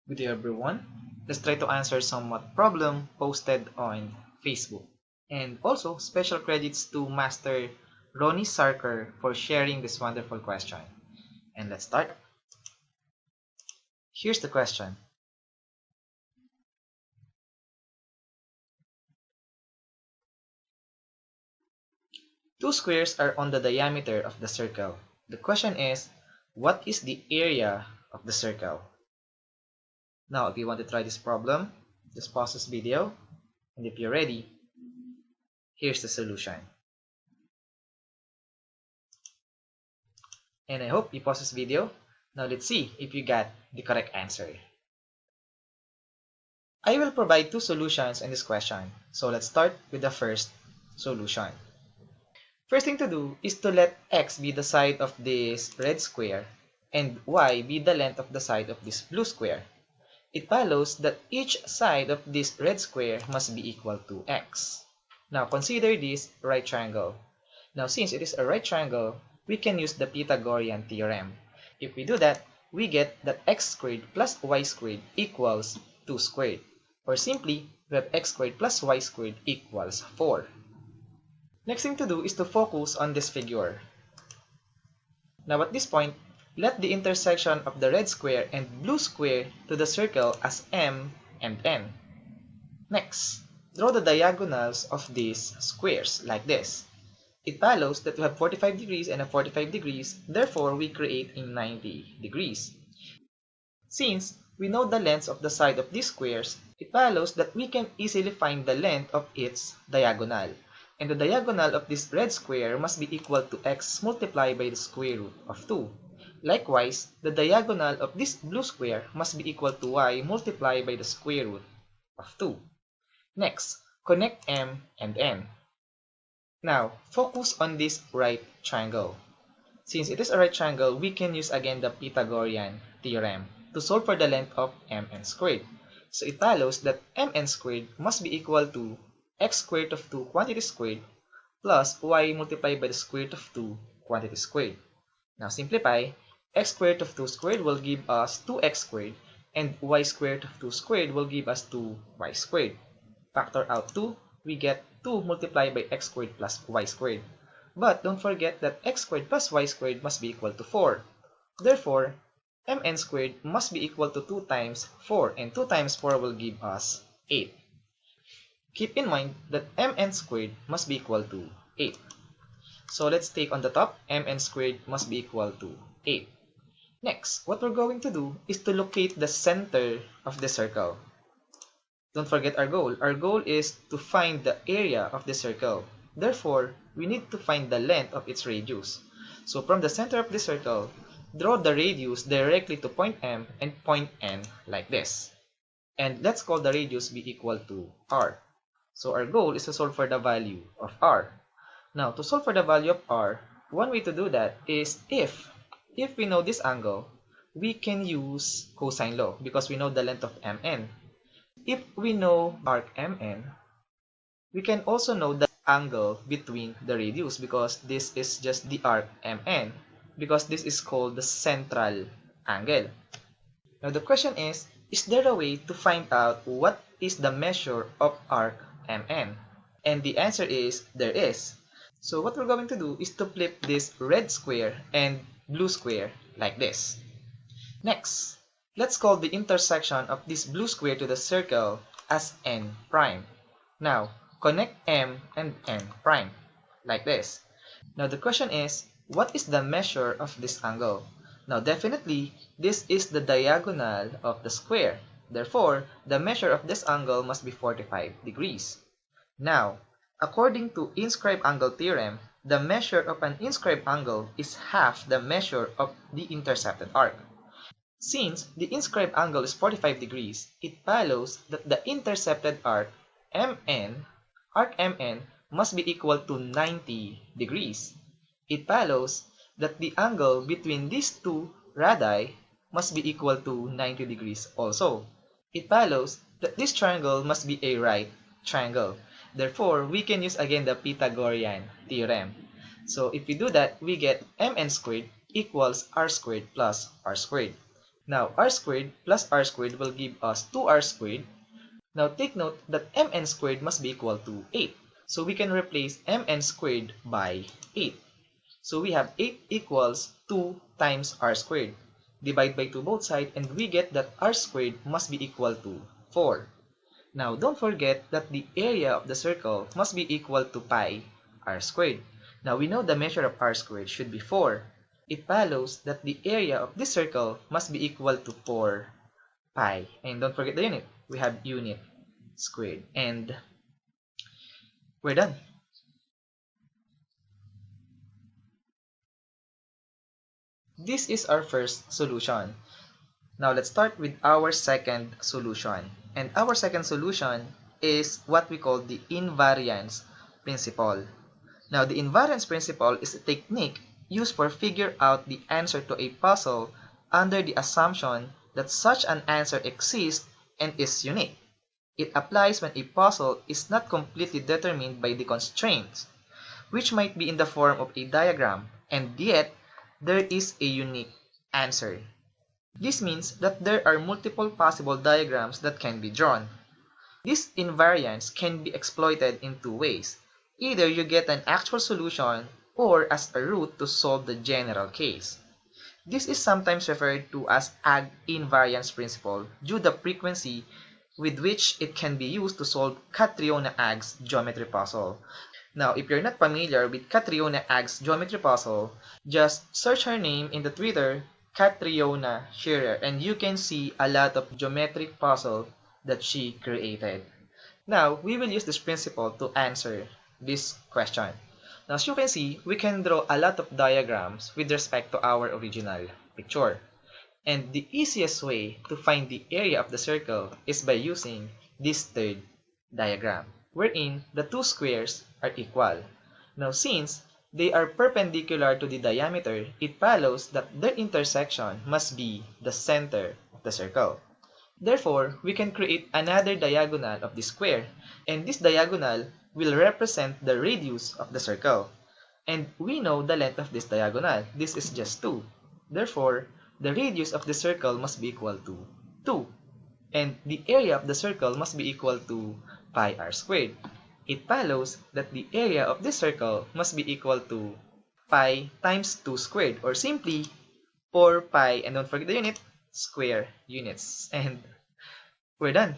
Good day everyone. Let's try to answer somewhat problem posted on Facebook. And also special credits to Master Rony Sarker for sharing this wonderful question. And let's start. Here's the question. Two squares are on the diameter of the circle. The question is, what is the area of the circle? Now, if you want to try this problem, just pause this video, and if you're ready, here's the solution. And I hope you pause this video. Now let's see if you got the correct answer. I will provide two solutions in this question. So let's start with the first solution. First thing to do is to let x be the side of this red square and y be the length of the side of this blue square. It follows that each side of this red square must be equal to x. Now consider this right triangle. Now since it is a right triangle, we can use the Pythagorean theorem. If we do that, we get that x squared plus y squared equals 2 squared. Or simply, we have x squared plus y squared equals 4. Next thing to do is to focus on this figure. Now at this point, let the intersection of the red square and blue square to the circle as M and N. Next, draw the diagonals of these squares like this. It follows that we have 45 degrees and a 45 degrees, therefore we create a 90 degrees. Since we know the lengths of the side of these squares, it follows that we can easily find the length of its diagonal. And the diagonal of this red square must be equal to x multiplied by the square root of 2. Likewise, the diagonal of this blue square must be equal to y multiplied by the square root of 2. Next, connect M and N. Now, focus on this right triangle. Since it is a right triangle, we can use again the Pythagorean theorem to solve for the length of mn squared. So it follows that mn squared must be equal to x squared of 2 quantity squared plus y multiplied by the square root of 2 quantity squared. Now simplify, x squared of 2 squared will give us 2x squared and y squared of 2 squared will give us 2y squared. Factor out 2, we get 2 multiplied by x squared plus y squared. But don't forget that x squared plus y squared must be equal to 4. Therefore, mn squared must be equal to 2 times 4 and 2 times 4 will give us 8. Keep in mind that mn squared must be equal to 8. So let's take on the top, mn squared must be equal to 8. Next, what we're going to do is to locate the center of the circle. Don't forget our goal. Our goal is to find the area of the circle. Therefore, we need to find the length of its radius. So from the center of the circle, draw the radius directly to point M and point N like this. And let's call the radius be equal to R. So our goal is to solve for the value of R. Now, to solve for the value of R, one way to do that is if we know this angle, we can use cosine law because we know the length of MN. If we know arc MN, we can also know the angle between the radius because this is just the arc MN because this is called the central angle. Now the question is there a way to find out what is the measure of arc MN? And the answer is there is. So what we're going to do is to flip this red square and blue square like this. Next, let's call the intersection of this blue square to the circle as n prime. Now, connect M and N prime like this. Now the question is, what is the measure of this angle? Now definitely, this is the diagonal of the square. Therefore, the measure of this angle must be 45 degrees. Now, according to inscribed angle theorem, the measure of an inscribed angle is half the measure of the intercepted arc. Since the inscribed angle is 45 degrees, it follows that the intercepted arc MN must be equal to 90 degrees. It follows that the angle between these two radii must be equal to 90 degrees also. It follows that this triangle must be a right triangle. Therefore, we can use again the Pythagorean theorem. So if we do that, we get mn squared equals r squared plus r squared. Now, r squared plus r squared will give us 2r squared. Now, take note that mn squared must be equal to 8. So, we can replace mn squared by 8. So, we have 8 equals 2 times r squared. Divide by 2 both sides and we get that r squared must be equal to 4. Now, don't forget that the area of the circle must be equal to pi r squared. Now, we know the measure of r squared should be 4. It follows that the area of this circle must be equal to 4 pi. And don't forget the unit. We have unit squared. And we're done. This is our first solution. Now, let's start with our second solution. And our second solution is what we call the invariance principle. Now, the invariance principle is a technique used for figure out the answer to a puzzle under the assumption that such an answer exists and is unique. It applies when a puzzle is not completely determined by the constraints, which might be in the form of a diagram, and yet there is a unique answer. This means that there are multiple possible diagrams that can be drawn. This invariance can be exploited in two ways. Either you get an actual solution or as a route to solve the general case. This is sometimes referred to as AG invariance principle due to the frequency with which it can be used to solve Catriona AG's geometry puzzle. Now, if you're not familiar with Catriona AG's geometry puzzle, just search her name in the Twitter, Catriona Shearer, and you can see a lot of geometric puzzle that she created. Now, we will use this principle to answer this question. Now, as you can see, we can draw a lot of diagrams with respect to our original picture. And the easiest way to find the area of the circle is by using this third diagram, wherein the two squares are equal. Now, since they are perpendicular to the diameter, it follows that their intersection must be the center of the circle. Therefore, we can create another diagonal of the square, and this diagonal will represent the radius of the circle. And we know the length of this diagonal. This is just 2. Therefore, the radius of the circle must be equal to 2. And the area of the circle must be equal to pi r squared. It follows that the area of this circle must be equal to pi times 2 squared, or simply 4 pi, and don't forget the unit, square units. And we're done.